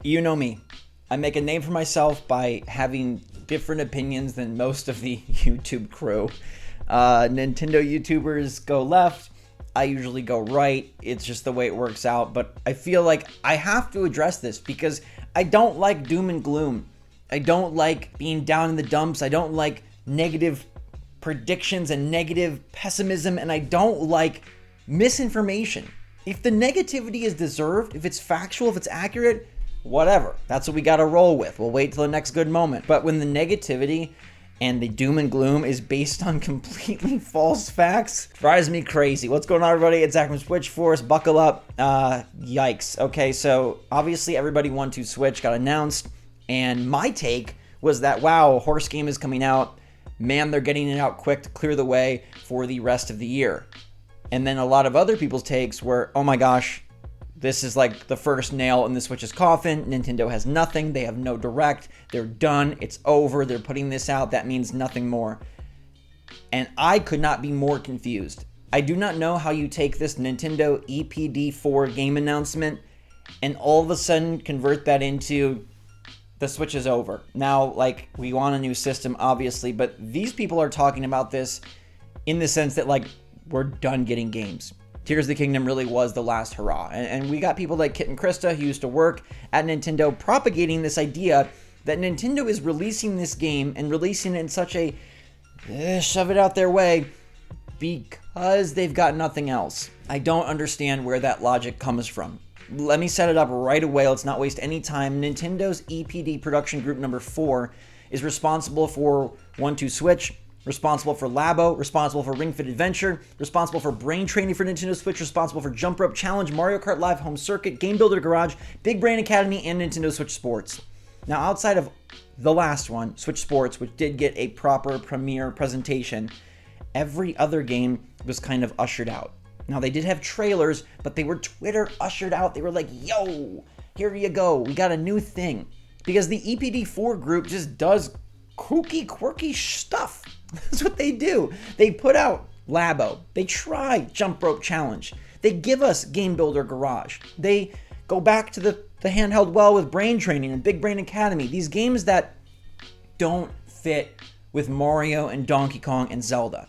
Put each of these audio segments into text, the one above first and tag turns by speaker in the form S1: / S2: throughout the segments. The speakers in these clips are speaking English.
S1: You know me. I make a name for myself by having different opinions than most of the YouTube crew. Nintendo YouTubers go left. I usually go right. It's just the way it works out. But I feel like I have to address this because I don't like doom and gloom. I don't like being down in the dumps. I don't like negative predictions and negative pessimism. And I don't like misinformation. If the negativity is deserved, if it's factual, if it's accurate, whatever. That's what we got to roll with. We'll wait till the next good moment. But when the negativity and the doom and gloom is based on completely false facts, drives me crazy. What's going on, everybody? It's Zach from SwitchForce. Buckle up. Yikes. Okay, so obviously everybody wanted to Switch got announced, and my take was that, wow, horse game is coming out. Man, they're getting it out quick to clear the way for the rest of the year. And then a lot of other people's takes were, oh my gosh, this is like the first nail in the Switch's coffin. Nintendo has nothing. They have no direct. They're done. It's over. They're putting this out. That means nothing more. And I could not be more confused. I do not know how you take this Nintendo EPD4 game announcement and all of a sudden convert that into the Switch is over. Now, like, we want a new system, obviously, but these people are talking about this in the sense that, like, we're done getting games. Tears of the Kingdom really was the last hurrah. And we got people like Kit and Krista, who used to work at Nintendo, propagating this idea that Nintendo is releasing this game and releasing it in such a shove it out their way because they've got nothing else. I don't understand where that logic comes from. Let me set it up right away. Let's not waste any time. Nintendo's EPD production group number 4 is responsible for 1-2-Switch, responsible for Labo, responsible for Ring Fit Adventure, responsible for brain training for Nintendo Switch, responsible for Jump Rope Challenge, Mario Kart Live Home Circuit, Game Builder Garage, Big Brain Academy, and Nintendo Switch Sports. Now, outside of the last one, Switch Sports, which did get a proper premiere presentation, every other game was kind of ushered out. Now, they did have trailers, but they were Twitter ushered out. They were like, yo, here you go. We got a new thing. Because the EPD4 group just does kooky, quirky stuff. That's what they do. They put out Labo. They try Jump Rope Challenge. They give us Game Builder Garage. They go back to the handheld well with Brain Training and Big Brain Academy. These games that don't fit with Mario and Donkey Kong and Zelda.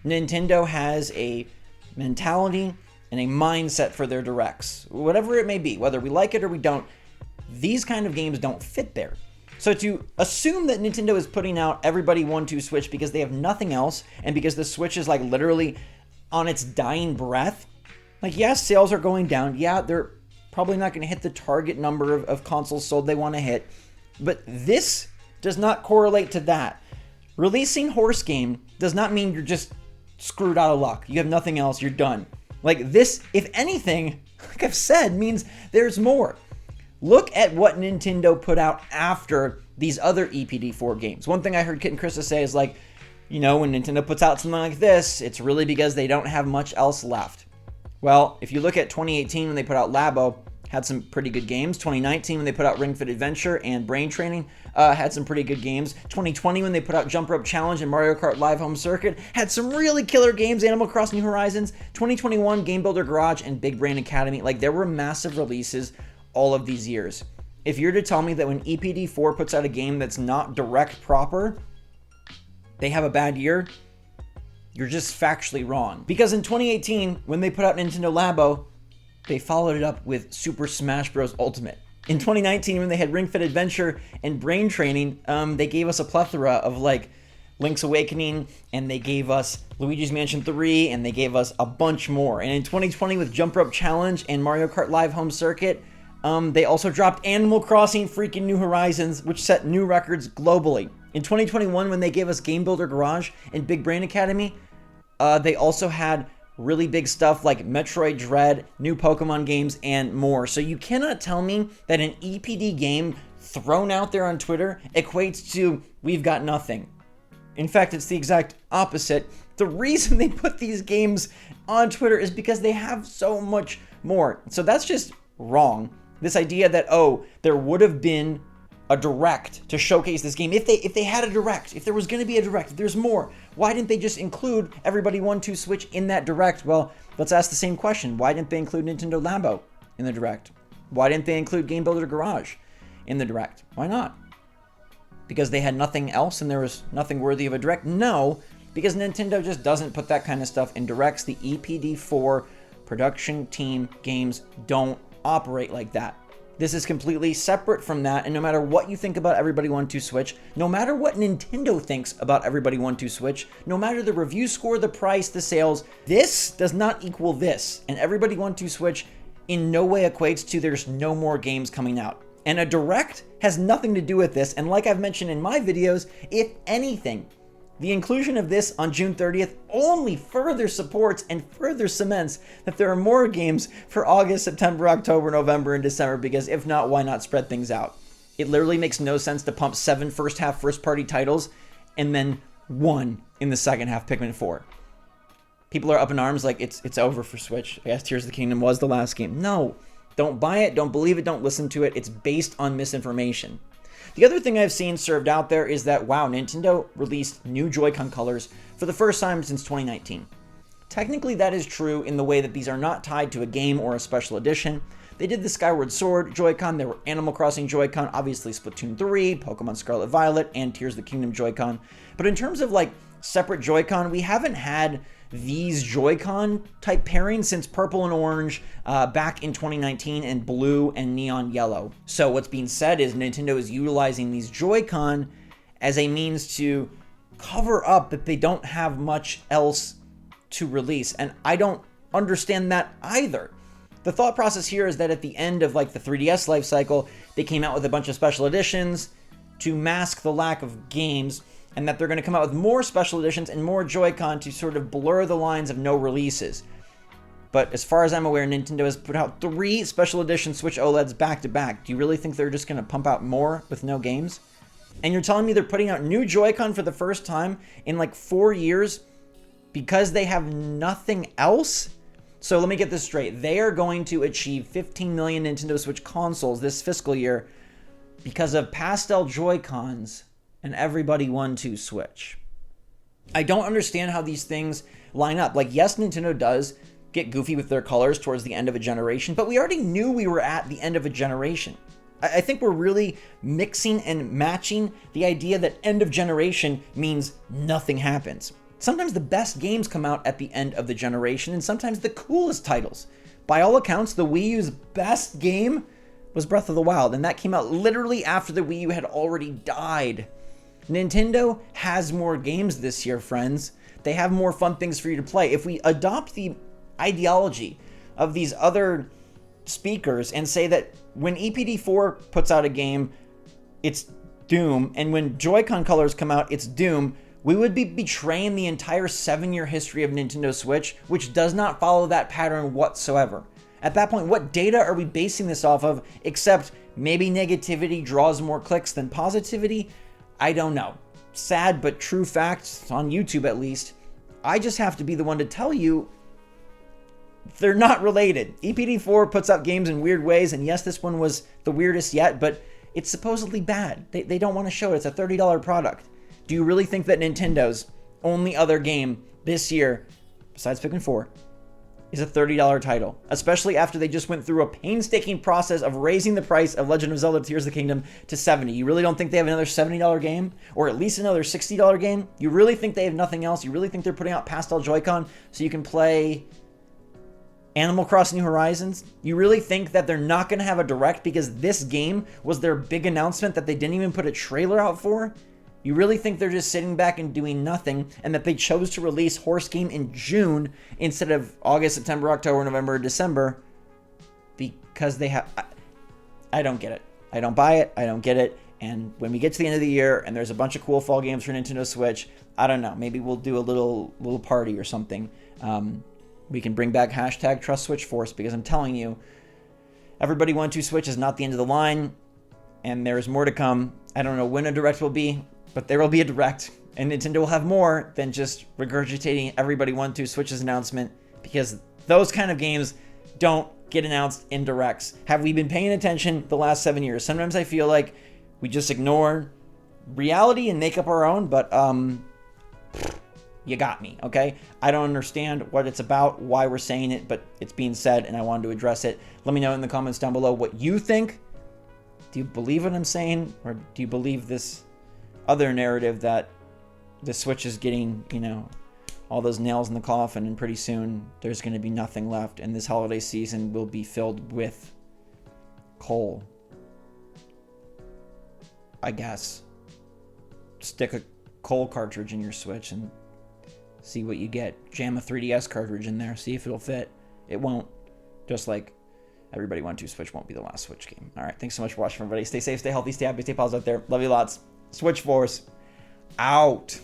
S1: Nintendo has a mentality and a mindset for their directs. Whatever it may be, whether we like it or we don't, these kind of games don't fit there. So to assume that Nintendo is putting out everybody 1-2-Switch because they have nothing else and because the Switch is like literally on its dying breath, like, yeah, sales are going down. Yeah, they're probably not going to hit the target number of consoles sold they want to hit. But this does not correlate to that. Releasing horse game does not mean you're just screwed out of luck. You have nothing else. You're done. Like, this, if anything, like I've said, means there's more. Look at what Nintendo put out after these other EPD4 games. One thing I heard Kit and Krista say is like, you know, when Nintendo puts out something like this, it's really because they don't have much else left. Well, if you look at 2018 when they put out Labo, had some pretty good games. 2019 when they put out Ring Fit Adventure and Brain Training, had some pretty good games. 2020 when they put out Jump Rope Challenge and Mario Kart Live Home Circuit, had some really killer games. Animal Crossing New Horizons. 2021 Game Builder Garage and Big Brain Academy. Like, there were massive releases all of these years. If you're to tell me that when EPD4 puts out a game that's not direct proper, they have a bad year, you're just factually wrong. Because in 2018, when they put out Nintendo Labo, they followed it up with Super Smash Bros. Ultimate. In 2019, when they had Ring Fit Adventure and Brain Training, they gave us a plethora of like Link's Awakening, and they gave us Luigi's Mansion 3, and they gave us a bunch more. And in 2020, with Jump Rope Challenge and Mario Kart Live Home Circuit, they also dropped Animal Crossing freaking New Horizons, which set new records globally. In 2021, when they gave us Game Builder Garage and Big Brain Academy, they also had really big stuff like Metroid Dread, new Pokemon games, and more. So you cannot tell me that an EPD game thrown out there on Twitter equates to we've got nothing. In fact, it's the exact opposite. The reason they put these games on Twitter is because they have so much more. So that's just wrong. This idea that, oh, there would have been a direct to showcase this game. If they had a direct, if there was going to be a direct, if there's more, why didn't they just include everybody 1-2-Switch in that direct? Well, let's ask the same question. Why didn't they include Nintendo Labo in the direct? Why didn't they include Game Builder Garage? in the Direct. Why not? Because they had nothing else and there was nothing worthy of a Direct? No, because Nintendo just doesn't put that kind of stuff in Directs. The EPD4 production team games don't operate like that. This is completely separate from that, and no matter what you think about Everybody 1-2 Switch, no matter what Nintendo thinks about Everybody 1-2 Switch, no matter the review score, the price, the sales, this does not equal this. And Everybody 1-2 Switch in no way equates to there's no more games coming out. And a Direct has nothing to do with this, and like I've mentioned in my videos, if anything, the inclusion of this on June 30th only further supports and further cements that there are more games for August, September, October, November, and December, because if not, why not spread things out? It literally makes no sense to pump 7 first-half first-party titles and then 1 in the second half, Pikmin 4. People are up in arms like it's over for Switch. I guess Tears of the Kingdom was the last game. No, don't buy it, don't believe it, don't listen to it. It's based on misinformation. The other thing I've seen served out there is that, wow, Nintendo released new Joy-Con colors for the first time since 2019. Technically, that is true in the way that these are not tied to a game or a special edition. They did the Skyward Sword Joy-Con, there were Animal Crossing Joy-Con, obviously Splatoon 3, Pokemon Scarlet Violet, and Tears of the Kingdom Joy-Con. But in terms of like separate Joy-Con, we haven't had these Joy-Con type pairings since Purple and Orange back in 2019 and Blue and Neon Yellow. So what's being said is Nintendo is utilizing these Joy-Con as a means to cover up that they don't have much else to release. And I don't understand that either. The thought process here is that at the end of like the 3DS life cycle, they came out with a bunch of special editions to mask the lack of games, and that they're going to come out with more special editions and more Joy-Con to sort of blur the lines of no releases. But as far as I'm aware, Nintendo has put out 3 special edition Switch OLEDs back to back. Do you really think they're just going to pump out more with no games? And you're telling me they're putting out new Joy-Con for the first time in like 4 years because they have nothing else? So let me get this straight. They are going to achieve 15 million Nintendo Switch consoles this fiscal year because of pastel Joy-Cons and Everybody 1-2 Switch. I don't understand how these things line up. Like, yes, Nintendo does get goofy with their colors towards the end of a generation, but we already knew we were at the end of a generation. I think we're really mixing and matching the idea that end of generation means nothing happens. Sometimes the best games come out at the end of the generation, and sometimes the coolest titles. By all accounts, the Wii U's best game was Breath of the Wild, and that came out literally after the Wii U had already died. Nintendo has more games this year, friends. They have more fun things for you to play. If we adopt the ideology of these other speakers and say that when EPD4 puts out a game, it's doom, and when Joy-Con colors come out, it's doom, we would be betraying the entire 7-year history of Nintendo Switch, which does not follow that pattern whatsoever. At that point, what data are we basing this off of, except maybe negativity draws more clicks than positivity? I don't know. Sad but true facts, on YouTube at least. I just have to be the one to tell you they're not related. EPD4 puts out games in weird ways, and yes, this one was the weirdest yet, but it's supposedly bad. They don't want to show it. It's a $30 product. Do you really think that Nintendo's only other game this year, besides Pikmin 4, is a $30 title, especially after they just went through a painstaking process of raising the price of Legend of Zelda Tears of the Kingdom to $70? You really don't think they have another $70 game, or at least another $60 game? You really think they have nothing else? You really think they're putting out pastel Joy-Con so you can play Animal Crossing New Horizons? You really think that they're not going to have a Direct because this game was their big announcement that they didn't even put a trailer out for? You really think they're just sitting back and doing nothing, and that they chose to release Horse Game in June instead of August, September, October, November, December because they have... I don't get it. I don't buy it. I don't get it. And when we get to the end of the year and there's a bunch of cool fall games for Nintendo Switch, I don't know. Maybe we'll do a little party or something. We can bring back hashtag Trust SwitchForce, because I'm telling you, Everybody 1-2 Switch is not the end of the line, and there is more to come. I don't know when a Direct will be, but there will be a Direct, and Nintendo will have more than just regurgitating Everybody 1-2 Switch's announcement, because those kind of games don't get announced in Directs. Have we been paying attention the last 7 years? Sometimes I feel like we just ignore reality and make up our own, but you got me, okay? I don't understand what it's about, why we're saying it, but it's being said, and I wanted to address it. Let me know in the comments down below what you think Do you believe what I'm saying? Or do you believe this other narrative that the Switch is getting, you know, all those nails in the coffin, and pretty soon there's going to be nothing left, and this holiday season will be filled with coal? I guess. Stick a coal cartridge in your Switch and see what you get. Jam a 3DS cartridge in there, see if it'll fit. It won't. Just like Everybody 1-2 Switch won't be the last Switch game. All right, thanks so much for watching, everybody. Stay safe, stay healthy, stay happy, stay positive out there. Love you lots. SwitchForce out.